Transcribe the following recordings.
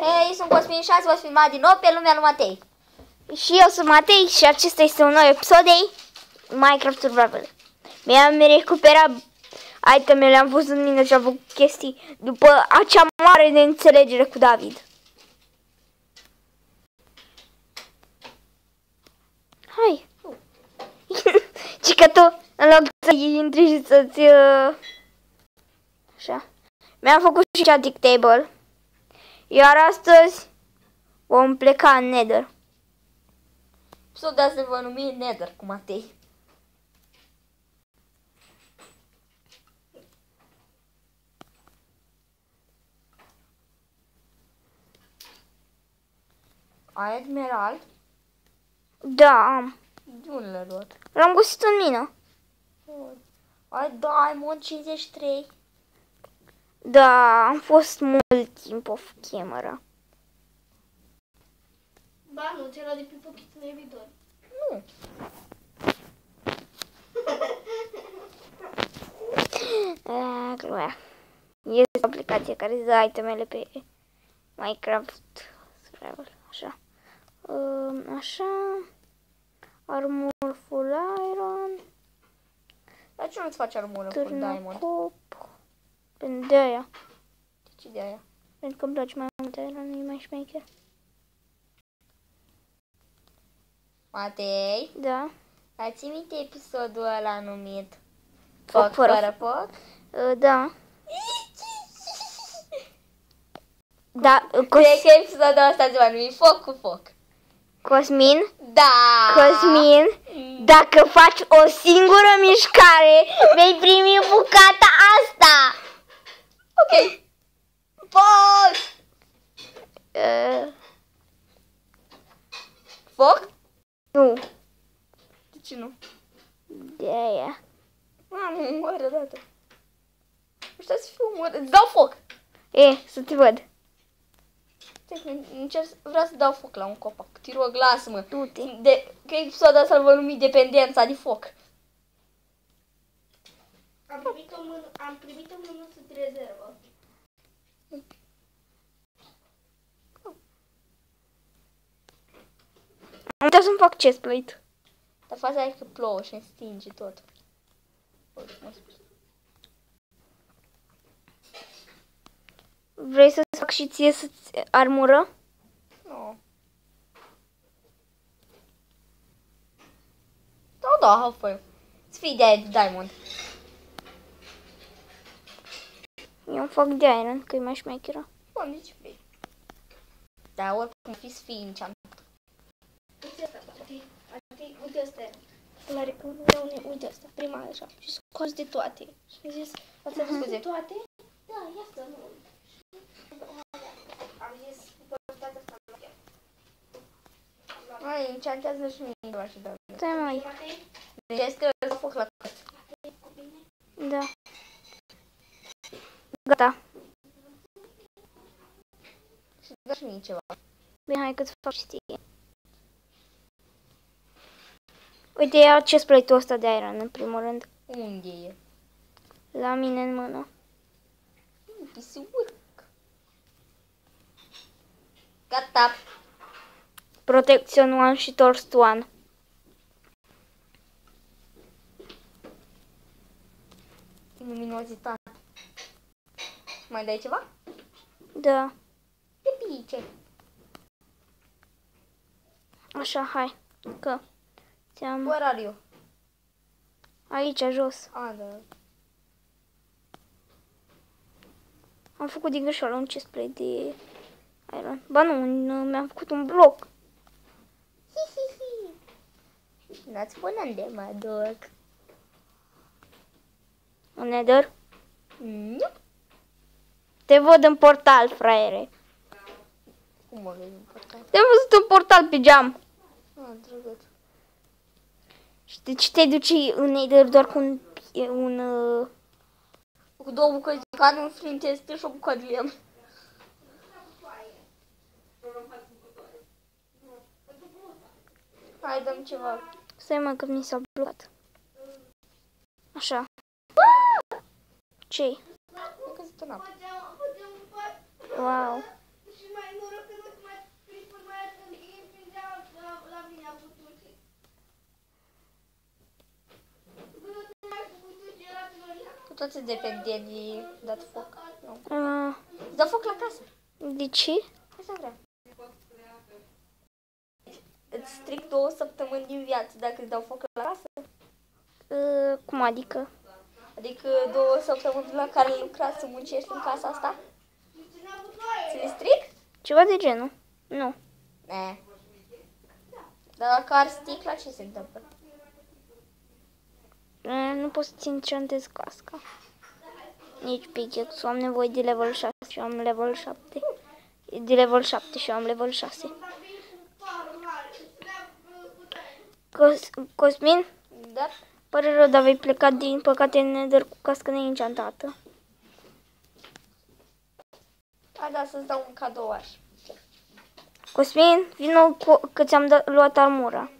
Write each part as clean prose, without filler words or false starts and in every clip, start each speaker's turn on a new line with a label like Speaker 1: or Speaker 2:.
Speaker 1: Hei, sunt Cosmin și azi vă filma din nou pe lumea lui Matei. Și eu sunt Matei și acesta este un nou episod de Minecraft Survival. Mi-am recuperat itemele, le-am pus în mine și am făcut chestii după acea mare neînțelegere cu David. Hai! Și că tu, în loc să intri și să-ți... Așa. Mi-am făcut și static table. Iar astăzi vom pleca în Nether. Episodul de azi se va numi Nether cu Matei. Ai emerald? Da, am. De unde l-ai luat? L-am găsit în mină. Ai diamond 53. Da, am fost mult timp off camera.
Speaker 2: Ba nu, ți-ai luat de pe Pocket Navigator.
Speaker 1: Nu. Glumea. Este o aplicație care îți dă itemele pe Minecraft Survival. Așa. Așa. Armor full iron. Dar ce nu-ți faci armură full diamond? Pentru de aia. De ce de aia? Pentru că îmi place mai mult iron, e mai șmecher. Matei? Da? Ai ții minte episodul ăla numit Foc fără foc? Da. Da, cred că episodul ăsta se va numi Foc cu foc. Cosmin? Da! Cosmin, dacă faci o singură mișcare, vei primi bucata asta! Ok. Foc! Foc? Nu. De ce nu? De aia. Am omoră dată. Ăștia să fiu omoră. Îți dau foc! Să te văd. Vreau să dau foc la un copac. Te rog, lasă-mă. Du-te. Că episodul ăsta îl vă numi dependența de foc.
Speaker 2: Am primit o mânuță de rezervă.
Speaker 1: Am uitat să-mi fac chestplate. Dar faza e că plouă și îmi stinge tot. Vrei să-ți fac și ție să-ți armură? Nu. Da, hafă. Să fii de-aia de diamond. Eu îmi fac de iron, că e mai șmecheră. Bun, deci vrei. Dar oricum fi să fii enchant.
Speaker 2: Uite asta e. Uite asta, prima așa. Și scoți de toate. Și mi-a zis, ați adus de toate? Da, ia asta, nu. Am zis, cu toate asta nu chiar.
Speaker 1: Mai, enchantează și mie doar și doar. Stai mai. Deci că îți foc la căt. Da. Gata. Și dă și mie ceva. Bine, hai că-ți fac și ție. Uite, ia chestplate-ul ăsta de iron, în primul rând. Unde e? La mine în mână. Gata. Protection 1 și Torst 1. Luminozitate. Mai dai ceva? Da. E pice. Așa, hai. Că ți-am... Where are you? Aici, jos. Da. Am făcut din greșeală un chestplate de iron. Ba nu, mi-am făcut un bloc. N-ați spune unde mă duc. În Nether? Nu. Te văd în portal, fraiere. Cum mă vezi în portal? Te-am văzut în portal pe geam. Drăguț. Și de ce te duci în Nether doar cu cu două bucăți de carne, un flinteste și o bucată de lemn? Hai, dăm ceva. Stai mă, că mi s-a blocat. Așa. Ce-i? Am căzut în apă. Wow.
Speaker 2: Toți dependenții dat foc. Nu.
Speaker 1: Îți
Speaker 2: dau foc la casă.
Speaker 1: De ce?
Speaker 2: Așa vreau. Îți stric 2 săptămâni din viață dacă îți dau foc la casă.
Speaker 1: Cum adică?
Speaker 2: Adică 2 săptămâni la care lucrați să muncești în casa asta. Ți le stric?
Speaker 1: Ceva de genul. Nu.
Speaker 2: Ne. Dar dacă ar sticla, ce se întâmplă?
Speaker 1: Nu pot să-ți enchantez casca. Nici pickaxe. Am nevoie de level 6 și am level 7. De level 7 și am level 6. Cosmin?
Speaker 2: Da?
Speaker 1: Pare rău, dar vei pleca din păcate în Nether cu cască neenchantată.
Speaker 2: Hai da, să-ți dau un cadouaș.
Speaker 1: Cosmin, vino că ți-am luat armura.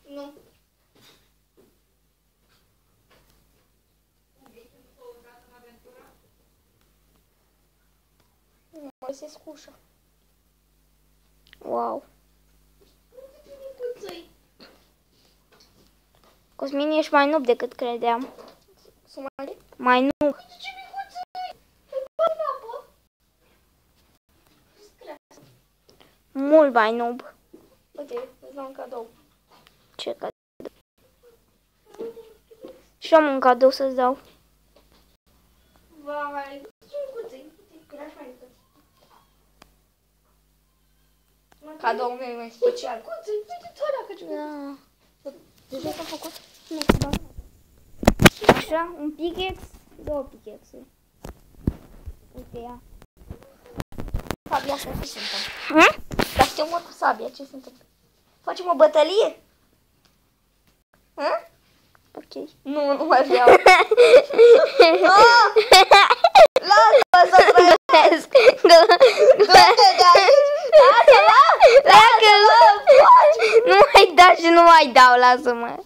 Speaker 2: Nu. Nu mă găsesc ușa.
Speaker 1: Wow. Cosmin, ești mai noob decât credeam. Mai noob. Mult mai noob.
Speaker 2: Uite, îți dau un cadou.
Speaker 1: Ce cadou? Și am un cadou să-ți dau.
Speaker 2: Vai, ce micuțe. Era așa micuț. Cadoul meu e mai special. Micuțe, uite tu alea că ce
Speaker 1: Da.
Speaker 2: deja s-a făcut.
Speaker 1: Nu, da. Așa, un pickaxe, 2 pickaxe. Uite ea.
Speaker 2: Sabia asta ce se întâmplă? Dar știu mă cu sabia ce se întâmplă. Facem o bătălie?
Speaker 1: Ok.
Speaker 2: Nu mai vreau. Lasă-mă să trăiesc. Du-te de aici. Lasă-mă.
Speaker 1: Nu mai dau și nu mai dau, lasă-mă.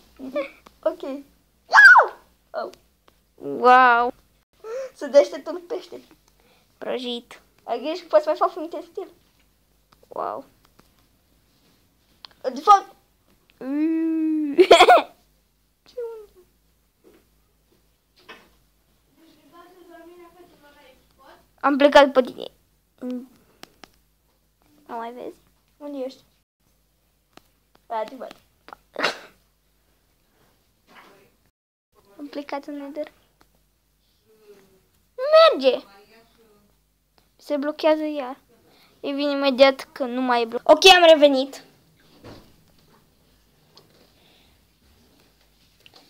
Speaker 2: Ok. Oh.
Speaker 1: Wow.
Speaker 2: Să deștept un pește.
Speaker 1: Prăjit.
Speaker 2: Ai grijă că poți mai fac un testil.
Speaker 1: Wow.
Speaker 2: De fapt,
Speaker 1: Am plecat după tine. Nu mai vezi?
Speaker 2: unde ești? Da, te văd.
Speaker 1: Am plecat în Nether. Merge! Se blochează iar. E vine imediat că nu mai e blocat. Ok, am revenit.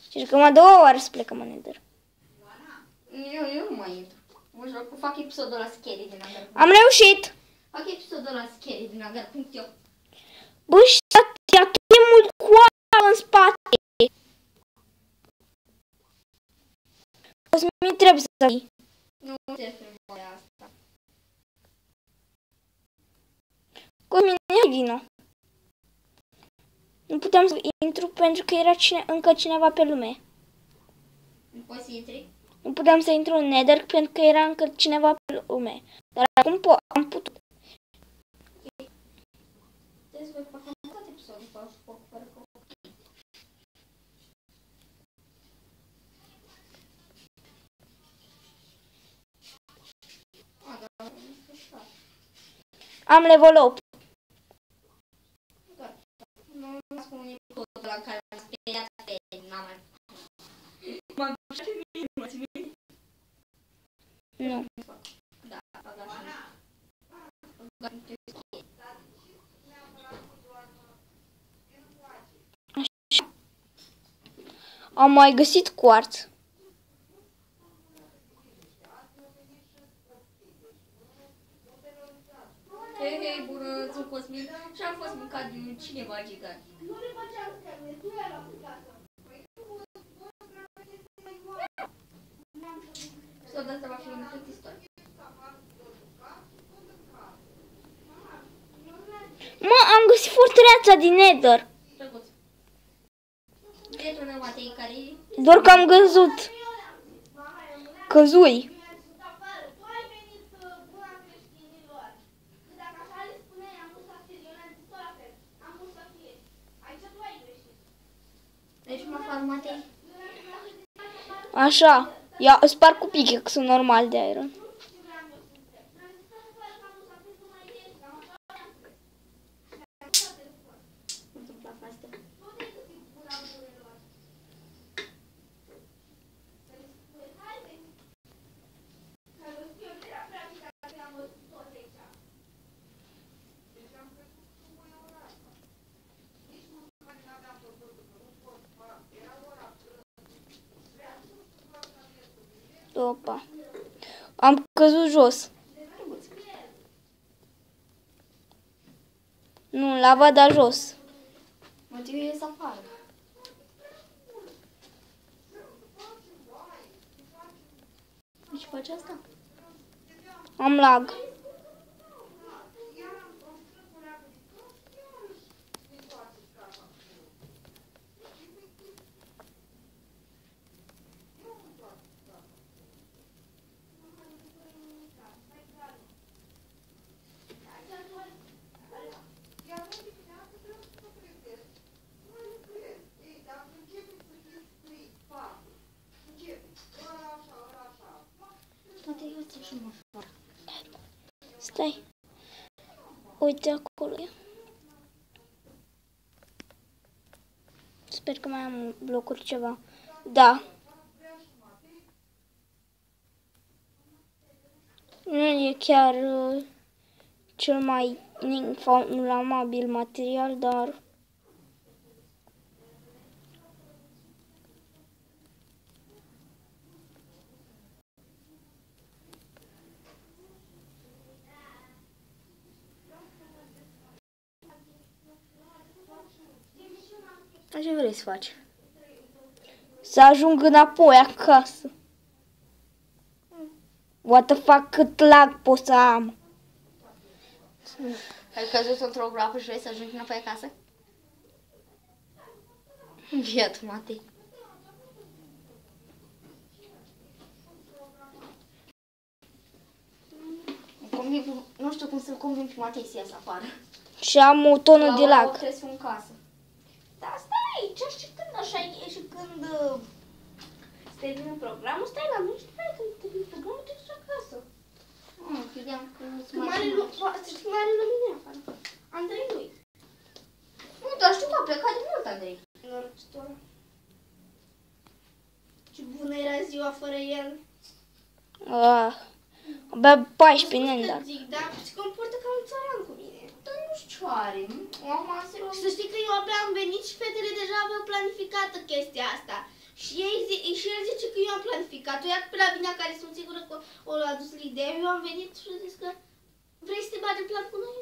Speaker 1: Și că mă 2 ori să plecăm în Nether.
Speaker 2: Eu nu mai intru. Mă joc cu fac episodul la Scary din Agar.
Speaker 1: Am reușit!
Speaker 2: Fac episodul la Scary din Agar.io.
Speaker 1: Bă, și atât de mult coală în spate. Cosmin, trebuie să vii.
Speaker 2: Nu te filmă asta.
Speaker 1: Cosmin, hai vino. Nu puteam să intru pentru că era încă cineva pe lume.
Speaker 2: Nu poți să intri?
Speaker 1: Nu puteam să intru în Nether pentru că era încă cineva pe lume. Dar acum am putut.
Speaker 2: Trebuie să vă fac tot episodul fără foc, fără foc.
Speaker 1: Am level 8.
Speaker 2: Nu spun episodul la care am speriat pe n-am mai. M-am dușat de mine, mă-ți vine?
Speaker 1: Nu.
Speaker 2: Da,
Speaker 1: Am mai găsit quartz.
Speaker 2: Hei, bună, sunt Cosmin și am fost mâncat de cineva gigant. Și tot asta va fi un cât istorie.
Speaker 1: Mă, am găsit fortăreața din Nether.
Speaker 2: Drăguț. Prietenul Matei care
Speaker 1: Doar că am găzut. Căzui.
Speaker 2: Deci mă fac Matei.
Speaker 1: Așa. Ia, sparg cu pickaxe-ul normal de iron. Opa. Am căzut jos. Nu, lava da jos.
Speaker 2: Motivul e să afară. Ce faci asta?
Speaker 1: Am lag. Stai. Uite acolo. Sper că mai am blocuri ceva. Da. Nu e chiar cel mai inflamabil material, dar...
Speaker 2: Ce vrei să faci?
Speaker 1: Să ajung înapoi acasă. What the fuck, cât lag pot să am?
Speaker 2: Ai căzut într-o groapă și vrei să ajungi înapoi acasă? Biat, Matei. Nu știu cum să-l conving pe Matei să iasă afară.
Speaker 1: Și am o tonă de lag.
Speaker 2: Trebuie să fiu în casă. Da, stai aici și când așa e și când se termină programul, stai la mine și după aia când termină programul te duci acasă. Credeam că mare lumină afară. Andrei nu-i. Nu, dar știu că a plecat de mult, Andrei. Norăcitora. Ce bună era ziua fără el.
Speaker 1: Abia 14 nen, dar...
Speaker 2: Zic, dar se comportă ca un țăran cu mine. Dar nu știu ce are. Să știi că eu abia am venit și fetele deja aveau planificată chestia asta. Și el zice că eu am planificat-o. Ia pe la Vinea, care sunt sigură că o a adus ideea. Eu am venit și a zis că vrei să te bagi în plan cu noi?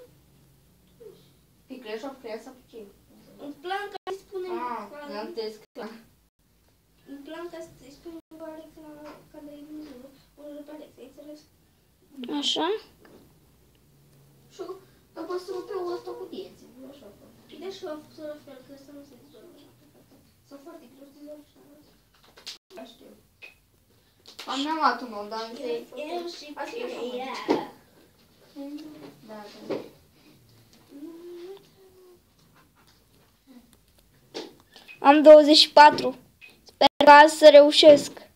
Speaker 2: Pe Clash of Clans sau pe ce? Un plan care spune... Un plan ca să-i spune lui Alex când ai venit. Unul de pe Alex, ai înțeles?
Speaker 1: Așa?
Speaker 2: Și după să rupe ăsta cu dieții. Așa. Bine și eu am făcut la fel, că ăsta nu se dizolvă. Sunt foarte greu să dizolvă și așa. Știu. Am luat unul, dar nu se... Eu și pe ea. Da, da.
Speaker 1: Am 24. Sper că azi să reușesc.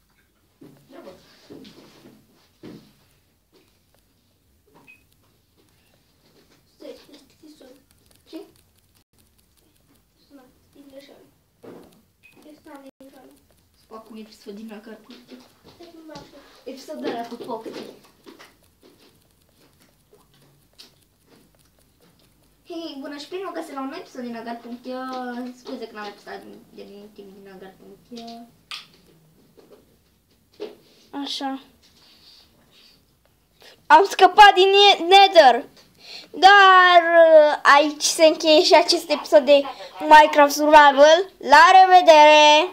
Speaker 2: Acum episod din la carcuite. Episodul ăla cu pocăte. Hei, bună și bine, mă găsesc la un episod din Agar.io. Scuze că n-am episod din timp din Agar.io.
Speaker 1: Așa. Am scăpat din Nether. Dar aici se încheie și acest episod de Minecraft Survival. La revedere!